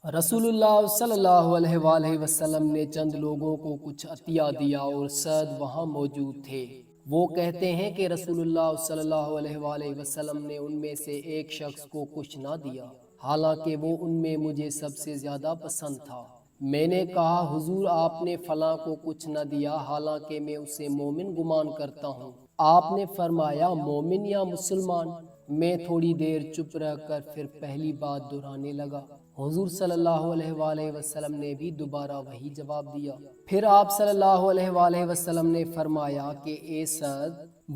رسول اللہ صلی اللہ علیہ وآلہ وسلم نے چند لوگوں کو کچھ عطیہ دیا اور سعد وہاں موجود تھے۔ وہ کہتے ہیں کہ رسول اللہ صلی اللہ علیہ وآلہ وسلم نے ان میں سے ایک شخص کو کچھ نہ دیا، حالانکہ وہ ان میں مجھے سب سے زیادہ پسند تھا۔ میں نے کہا حضور آپ نے فلاں کو کچھ نہ دیا حالانکہ میں اسے مومن گمان کرتا ہوں۔ آپ نے فرمایا مومن یا مسلمان؟ میں تھوڑی دیر چپ رہ کر پھر پہلی بات دہرانے لگا۔ حضور صلی اللہ علیہ وآلہ وسلم نے بھی دوبارہ وہی جواب دیا۔ پھر آپ صلی اللہ علیہ وآلہ وسلم نے فرمایا کہ اے سعد،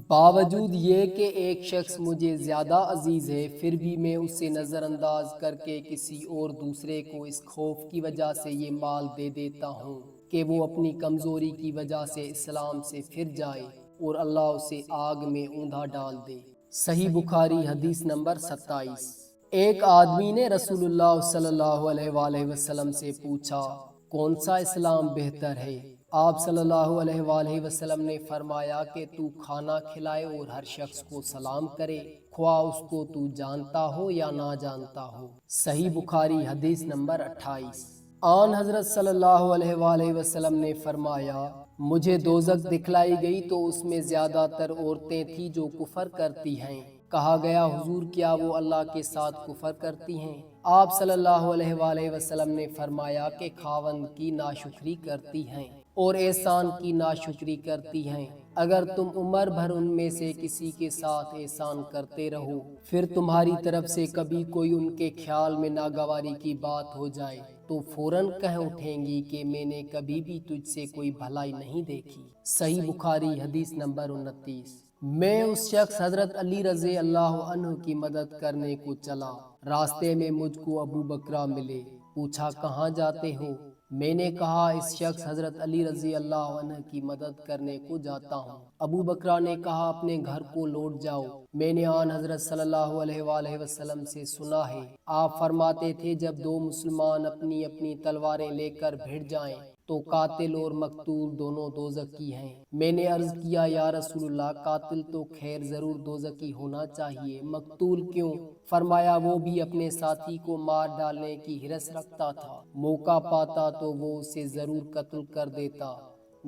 باوجود یہ کہ ایک شخص مجھے زیادہ عزیز ہے، پھر بھی میں اسے نظر انداز کر کے کسی اور دوسرے کو اس خوف کی وجہ سے یہ مال دے دیتا ہوں کہ وہ اپنی کمزوری کی وجہ سے اسلام سے پھر جائے اور اللہ اسے آگ میں اوندا ڈال دے۔ صحیح بخاری حدیث نمبر 27۔ ایک آدمی نے رسول اللہ صلی اللہ علیہ وآلہ وسلم سے پوچھا کون سا اسلام بہتر ہے؟ آپ صلی اللہ علیہ وآلہ وسلم نے فرمایا کہ تو کھانا کھلائے اور ہر شخص کو سلام کرے، خواہ اس کو تو جانتا ہو یا نہ جانتا ہو۔ صحیح بخاری حدیث نمبر 28۔ آن حضرت صلی اللہ علیہ وآلہ وسلم نے فرمایا مجھے دوزخ دکھلائی گئی تو اس میں زیادہ تر عورتیں تھیں جو کفر کرتی ہیں۔ کہا گیا حضور کیا وہ اللہ کے ساتھ کفر کرتی ہیں؟ آپ صلی اللہ علیہ وآلہ وسلم نے فرمایا کہ خاوند کی ناشکری کرتی ہیں اور احسان کی ناشکری کرتی ہیں۔ اگر تم عمر بھر ان میں سے کسی کے ساتھ احسان کرتے رہو، پھر تمہاری طرف سے کبھی کوئی ان کے خیال میں ناگواری کی بات ہو جائے تو فوراً کہہ اٹھیں گی کہ میں نے کبھی بھی تجھ سے کوئی بھلائی نہیں دیکھی۔ صحیح بخاری حدیث نمبر 29۔ میں اس شخص حضرت علی رضی اللہ عنہ کی مدد کرنے کو چلا، راستے میں مجھ کو ابو بکرہ ملے۔ پوچھا کہاں جاتے ہو؟ میں نے کہا اس شخص حضرت علی رضی اللہ عنہ کی مدد کرنے کو جاتا ہوں۔ ابو بکرہ نے کہا اپنے گھر کو لوٹ جاؤ، میں نے آن حضرت صلی اللہ علیہ وآلہ وسلم سے سنا ہے، آپ فرماتے تھے جب دو مسلمان اپنی اپنی تلواریں لے کر بھڑ جائیں تو قاتل اور مقتول دونوں دوزخی ہیں۔ میں نے عرض کیا یا رسول اللہ قاتل تو خیر ضرور دوزخی ہونا چاہیے، مقتول کیوں؟ فرمایا وہ بھی اپنے ساتھی کو مار ڈالنے کی ہرس رکھتا تھا، موقع پاتا تو وہ اسے ضرور قتل کر دیتا،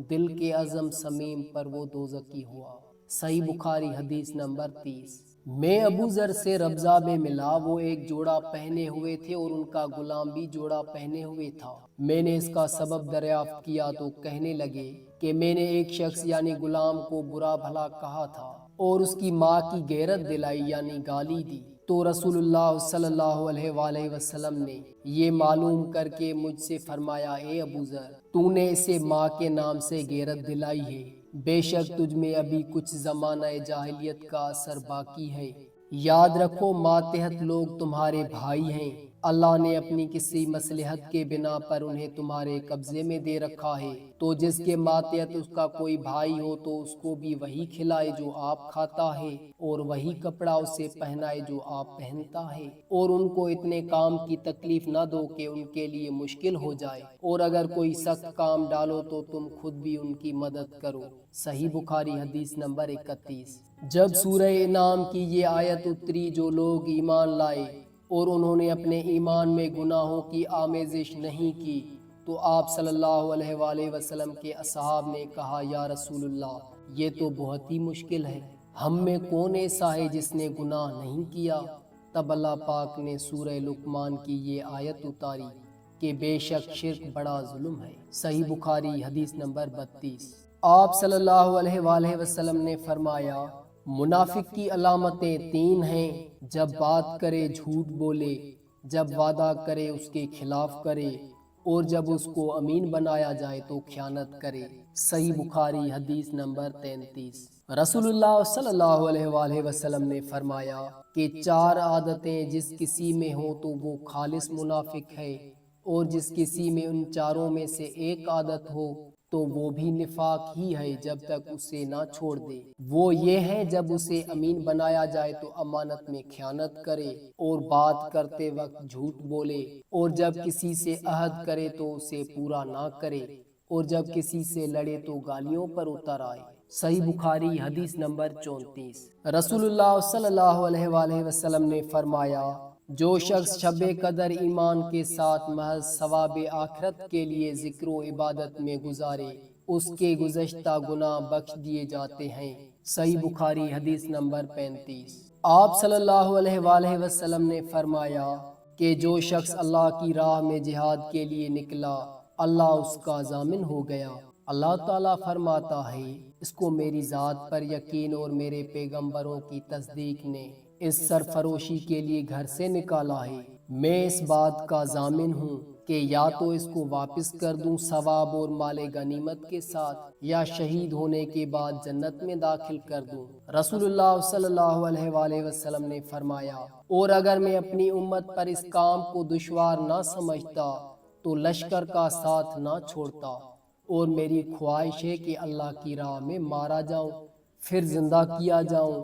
دل کے عزم سمیم پر وہ دوزخی ہوا۔ صحیح بخاری حدیث نمبر 30۔ میں ابو ذر سے ربضہ میں ملا، وہ ایک جوڑا پہنے ہوئے تھے اور ان کا غلام بھی جوڑا پہنے ہوئے تھا۔ میں نے اس کا سبب دریافت کیا تو کہنے لگے کہ میں نے ایک شخص یعنی غلام کو برا بھلا کہا تھا اور اس کی ماں کی غیرت دلائی یعنی گالی دی، تو رسول اللہ صلی اللہ علیہ وآلہ وسلم نے یہ معلوم کر کے مجھ سے فرمایا اے ابو ذر، تو نے اسے ماں کے نام سے غیرت دلائی ہے، بے شک تجھ میں ابھی کچھ زمانہ جاہلیت کا اثر باقی ہے۔ یاد رکھو ماتحت لوگ تمہارے بھائی ہیں، اللہ نے اپنی کسی مصلحت کے بنا پر انہیں تمہارے قبضے میں دے رکھا ہے، تو جس کے ماتحت اس کا کوئی بھائی ہو تو اس کو بھی وہی کھلائے جو آپ کھاتا ہے اور وہی کپڑا اسے پہنائے جو آپ پہنتا ہے، اور ان کو اتنے کام کی تکلیف نہ دو کہ ان کے لیے مشکل ہو جائے، اور اگر کوئی سخت کام ڈالو تو تم خود بھی ان کی مدد کرو۔ صحیح بخاری حدیث نمبر 31۔ جب سورہ انعام کی یہ آیت اتری جو لوگ ایمان لائے اور انہوں نے اپنے ایمان میں گناہوں کی آمیزش نہیں کی، تو آپ صلی اللہ علیہ وآلہ وسلم کے اصحاب نے کہا یا رسول اللہ یہ تو بہت ہی مشکل ہے، ہم میں کون ایسا ہے جس نے گناہ نہیں کیا؟ تب اللہ پاک نے سورہ لقمان کی یہ آیت اتاری کہ بے شک شرک بڑا ظلم ہے۔ صحیح بخاری حدیث نمبر 32۔ آپ صلی اللہ علیہ وآلہ وسلم نے فرمایا منافق کی علامتیں 3 ہیں، جب بات کرے جھوٹ بولے، جب وعدہ کرے اس کے خلاف کرے، اور جب اس کو امین بنایا جائے تو خیانت کرے۔ صحیح بخاری حدیث نمبر 33۔ رسول اللہ صلی اللہ علیہ وآلہ وسلم نے فرمایا کہ 4 عادتیں جس کسی میں ہوں تو وہ خالص منافق ہے، اور جس کسی میں ان 4 میں سے ایک عادت ہو تو وہ بھی نفاق ہی ہے جب تک اسے نہ چھوڑ دے۔ وہ یہ ہے جب اسے امین بنایا جائے تو امانت میں خیانت کرے اور بات کرتے وقت جھوٹ بولے، اور جب کسی سے عہد کرے تو اسے پورا نہ کرے، اور جب کسی سے لڑے تو گالیوں پر اتر آئے۔ صحیح بخاری حدیث نمبر 34۔ رسول اللہ صلی اللہ علیہ وآلہ وسلم نے فرمایا جو شخص شب قدر ایمان کے ساتھ محض ثواب آخرت کے لیے ذکر و عبادت میں گزارے اس کے گزشتہ گناہ بخش دیے جاتے ہیں۔ صحیح بخاری حدیث نمبر 35۔ آپ صلی اللہ علیہ وآلہ وسلم نے فرمایا کہ جو شخص اللہ کی راہ میں جہاد کے لیے نکلا اللہ اس کا ضامن ہو گیا۔ اللہ تعالیٰ فرماتا ہے اس کو میری ذات پر یقین اور میرے پیغمبروں کی تصدیق نے اس سرفروشی کے لیے گھر سے نکالا ہے، میں اس بات کا ضامن ہوں کہ یا تو اس کو واپس کر دوں ثواب اور مال غنیمت کے ساتھ یا شہید ہونے کے بعد جنت میں داخل کر دوں۔ رسول اللہ صلی اللہ علیہ وآلہ وسلم نے فرمایا اور اگر میں اپنی امت پر اس کام کو دشوار نہ سمجھتا تو لشکر کا ساتھ نہ چھوڑتا، اور میری خواہش ہے کہ اللہ کی راہ میں مارا جاؤں، پھر زندہ کیا جاؤں،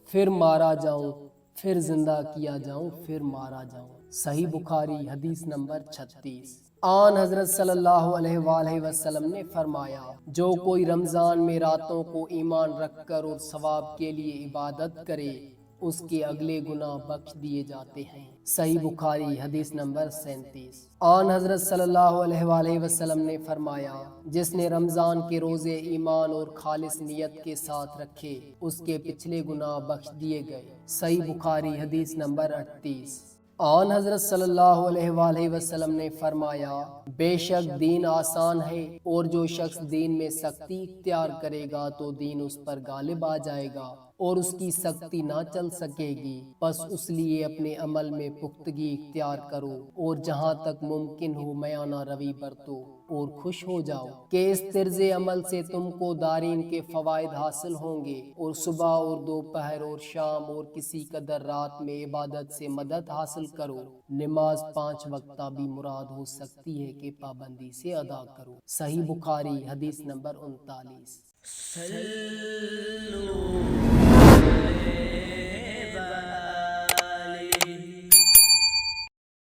پھر مارا جاؤں، پھر زندہ کیا جاؤں، پھر مارا جاؤں۔ صحیح بخاری حدیث نمبر 36۔ آن حضرت صلی اللہ علیہ وآلہ وسلم نے فرمایا جو کوئی رمضان میں راتوں کو ایمان رکھ کر اور ثواب کے لیے عبادت کرے اس کے اگلے گناہ بخش دیے جاتے ہیں۔ صحیح بخاری حدیث نمبر 37۔ آن حضرت صلی اللہ علیہ وآلہ وسلم نے فرمایا جس نے رمضان کے روزے ایمان اور خالص نیت کے ساتھ رکھے اس کے پچھلے گناہ بخش دیے گئے۔ صحیح بخاری حدیث نمبر 38۔ آن حضرت صلی اللہ علیہ وآلہ وسلم نے فرمایا بے شک دین آسان ہے اور جو شخص دین میں سختی اختیار کرے گا تو دین اس پر غالب آ جائے گا اور اس کی سختی نہ چل سکے گی، پس اس لیے اپنے عمل میں پختگی اختیار کرو اور جہاں تک ممکن ہو میانہ روی برتو اور خوش ہو جاؤ کہ اس طرز عمل سے تم کو دارین کے فوائد حاصل ہوں گے، اور صبح اور دوپہر اور شام اور کسی قدر رات میں عبادت سے مدد حاصل کرو۔ نماز 5 وقتہ بھی مراد ہو سکتی ہے کہ پابندی سے ادا کرو۔ صحیح بخاری حدیث نمبر 39۔